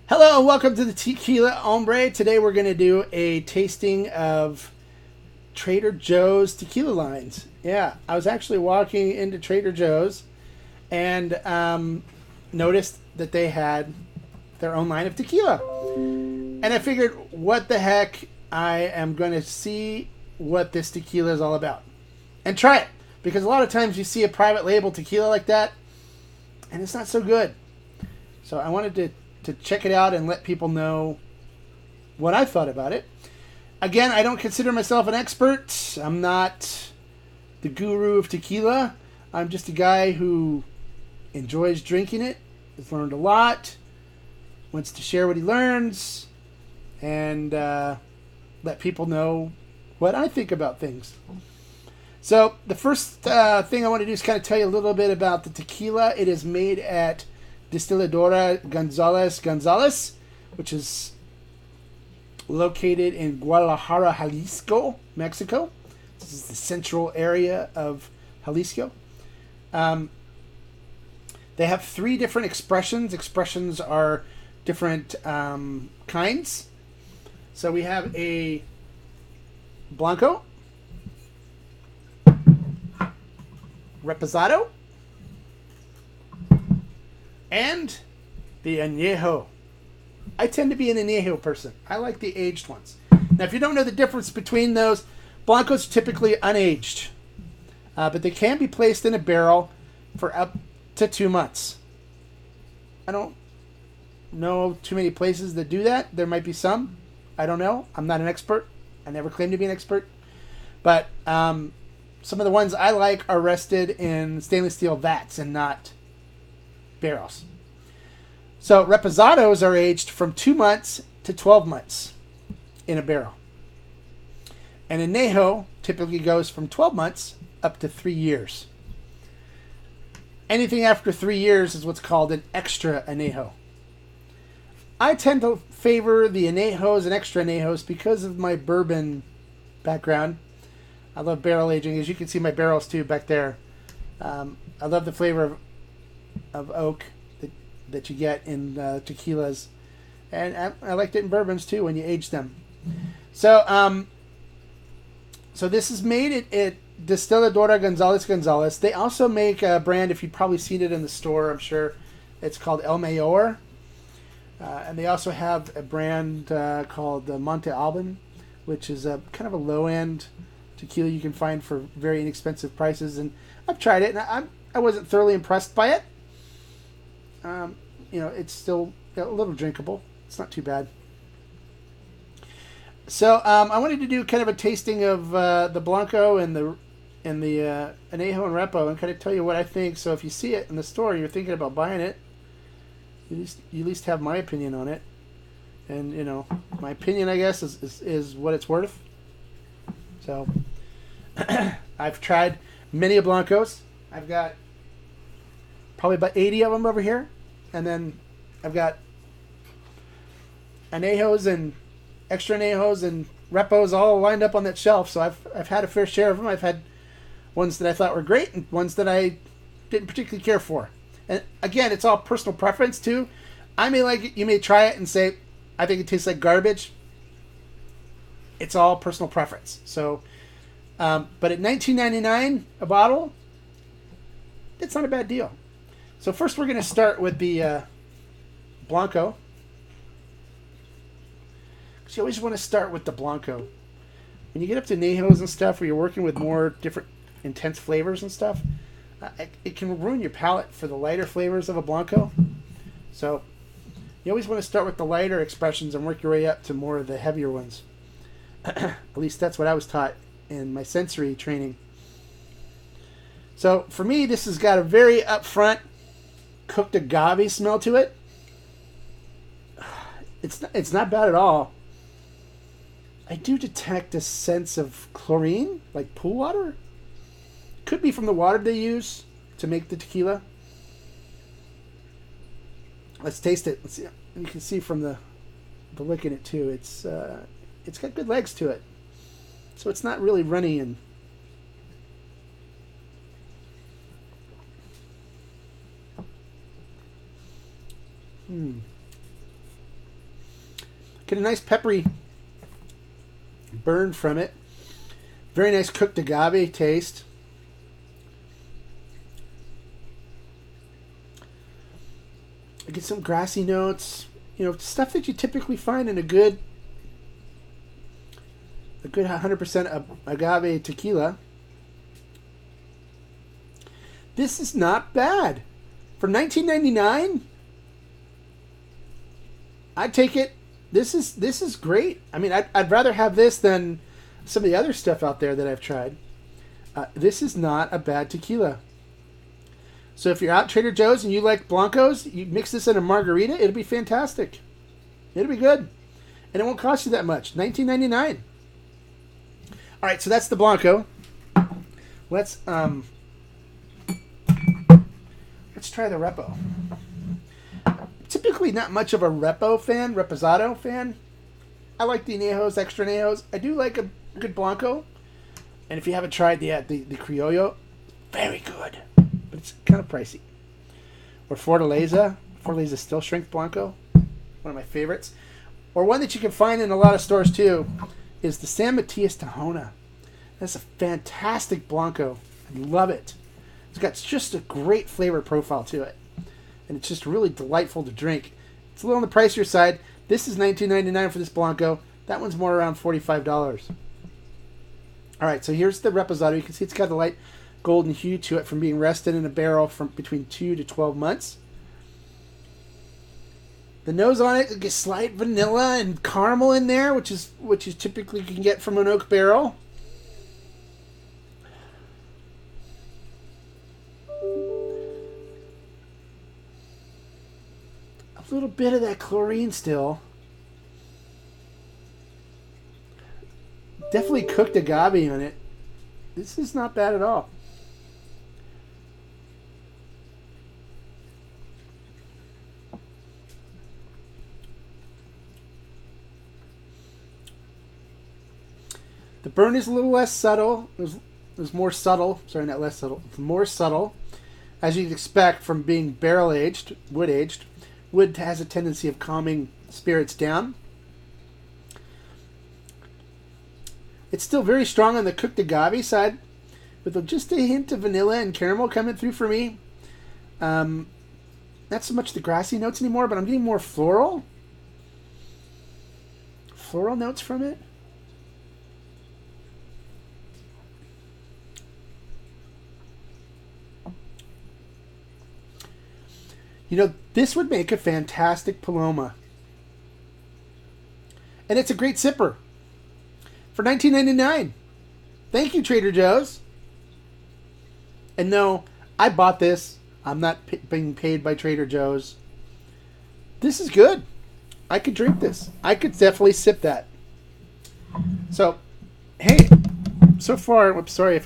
Hello and welcome to the Tequila Hombre. Today we're going to do a tasting of Trader Joe's tequila lines. Yeah, I was actually walking into Trader Joe's and noticed that they had their own line of tequila. And I figured, what the heck, I am going to see what this tequila is all about. And try it. Because a lot of times you see a private label tequila like that, and it's not so good. So I wanted to check it out and let people know what I thought about it. Again, I don't consider myself an expert. I'm not the guru of tequila. I'm just a guy who enjoys drinking it, has learned a lot, wants to share what he learns, and let people know what I think about things. So the first thing I want to do is kind of tell you a little bit about the tequila. It is made at Destiladora Gonzalez, which is located in Guadalajara, Jalisco, Mexico. This is the central area of Jalisco. They have 3 different expressions. Expressions are different kinds. So we have a Blanco, Reposado, and the Anejo. I tend to be an Anejo person. I like the aged ones. Now, if you don't know the difference between those, Blancos are typically unaged. But they can be placed in a barrel for up to 2 months. I don't know too many places that do that. There might be some. I don't know. I'm not an expert. I never claim to be an expert. But some of the ones I like are rested in stainless steel vats and not barrels. So reposados are aged from 2 months to 12 months in a barrel. And anejo typically goes from 12 months up to 3 years. Anything after 3 years is what's called an extra anejo. I tend to favor the anejos and extra anejos because of my bourbon background. I love barrel aging. As you can see, my barrels too back there. I love the flavor of oak that you get in tequilas, and I liked it in bourbons too when you age them. So this is made at Destiladora Gonzalez. They also make a brand, if you've probably seen it in the store, I'm sure, it's called El Mayor, and they also have a brand called Monte Alban, which is a kind of a low end tequila you can find for very inexpensive prices. And I've tried it, and I wasn't thoroughly impressed by it. It's still a little drinkable. It's not too bad. So I wanted to do kind of a tasting of the Blanco and the Anejo and Repo, and kind of tell you what I think. So if you see it in the store and you're thinking about buying it, you at least have my opinion on it. And my opinion, I guess, is what it's worth. So I've tried many Blancos. I've got probably about 80 of them over here. And then I've got Anejos and extra Anejos and Repos all lined up on that shelf. So I've had a fair share of them. I've had ones that I thought were great and ones that I didn't particularly care for. And again, it's all personal preference too. I may like it. You may try it and say, I think it tastes like garbage. It's all personal preference. So, but at $19.99 a bottle, it's not a bad deal. So first we're going to start with the Blanco. Because you always want to start with the Blanco. When you get up to Anejos and stuff, where you're working with more different intense flavors and stuff, it can ruin your palate for the lighter flavors of a Blanco. So you always want to start with the lighter expressions and work your way up to more of the heavier ones. At least that's what I was taught in my sensory training. So for me, this has got a very upfront cooked agave smell to it. It's not bad at all. I do detect a sense of chlorine, like pool water. Could be from the water they use to make the tequila. Let's taste it. Let's see. You can see from the look in it too. It's got good legs to it, so it's not really runny and. Get a nice peppery burn from it. Very nice cooked agave taste. I get some grassy notes. You know, stuff that you typically find in a good 100% agave tequila. This is not bad. For $19.99, I'd take it. This is great. I mean, I'd rather have this than some of the other stuff out there that I've tried. This is not a bad tequila. So if you're out at Trader Joe's and you like Blancos, you mix this in a margarita, it'll be fantastic. It'll be good. And it won't cost you that much. $19.99. All right, so that's the Blanco. Let's try the Repo. Typically not much of a Reposado fan. I like the Anejos, extra Anejos. I do like a good Blanco. And if you haven't tried the Criollo, very good. But it's kind of pricey. Or Fortaleza. Fortaleza Still Strength Blanco. One of my favorites. Or one that you can find in a lot of stores too is the San Matias Tahona. That's a fantastic Blanco. I love it. It's got just a great flavor profile to it. And it's just really delightful to drink. It's a little on the pricier side. This is $19.99 for this Blanco. That one's more around $45. All right, so here's the Reposado. You can see it's got a light golden hue to it from being rested in a barrel from between 2 to 12 months. The nose on it gets slight vanilla and caramel in there, which is typically you can get from an oak barrel. A little bit of that chlorine still. Definitely cooked agave on it. This is not bad at all. The burn is a little less subtle. It was more subtle. Sorry, not less subtle. It's more subtle, as you'd expect from being barrel aged, wood aged. Wood has a tendency of calming spirits down. It's still very strong on the cooked agave side, with just a hint of vanilla and caramel coming through for me. Not so much the grassy notes anymore, but I'm getting more floral notes from it. You know, this would make a fantastic Paloma. And it's a great sipper. For $19.99. Thank you, Trader Joe's. And no, I bought this. I'm not being paid by Trader Joe's. This is good. I could drink this. I could definitely sip that. So, hey, so far, I'm sorry if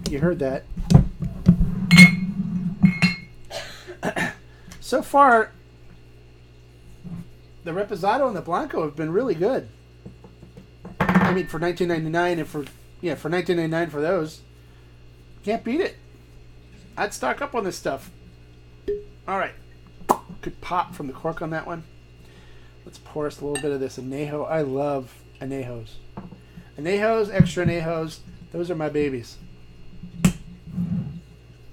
you heard that. So far, the Reposado and the Blanco have been really good. I mean, for $19.99 and for $19.99 for those, can't beat it. I'd stock up on this stuff. All right, good pop from the cork on that one. Let's pour us a little bit of this Anejo. I love Anejos. Anejos, extra Anejos, those are my babies.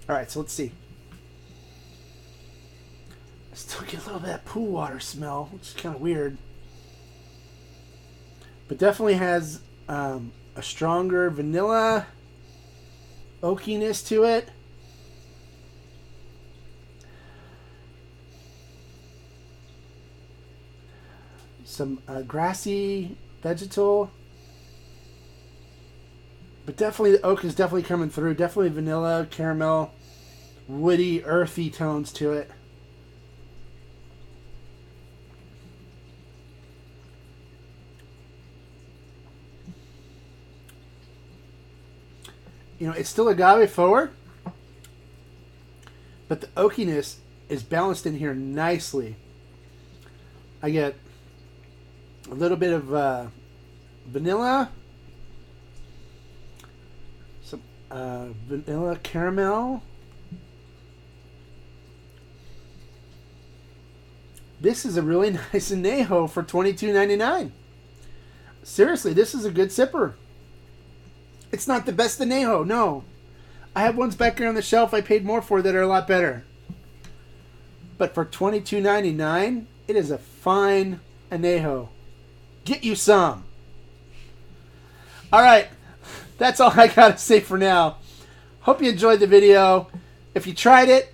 All right, so let's see. I still get a little bit of that pool water smell, which is kind of weird. But definitely has a stronger vanilla oakiness to it. Some grassy vegetal. But definitely the oak is definitely coming through. Definitely vanilla, caramel, woody, earthy tones to it. You know, it's still agave forward, but the oakiness is balanced in here nicely. I get a little bit of vanilla, some vanilla caramel, This is a really nice Anejo for $22.99. Seriously, this is a good sipper. It's not the best Anejo, no. I have ones back here on the shelf I paid more for that are a lot better. But for $22.99, it is a fine Anejo. Get you some. All right, that's all I got to say for now. Hope you enjoyed the video. If you tried it,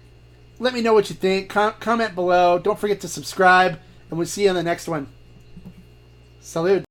let me know what you think. Comment below. Don't forget to subscribe, and we'll see you on the next one. Salud.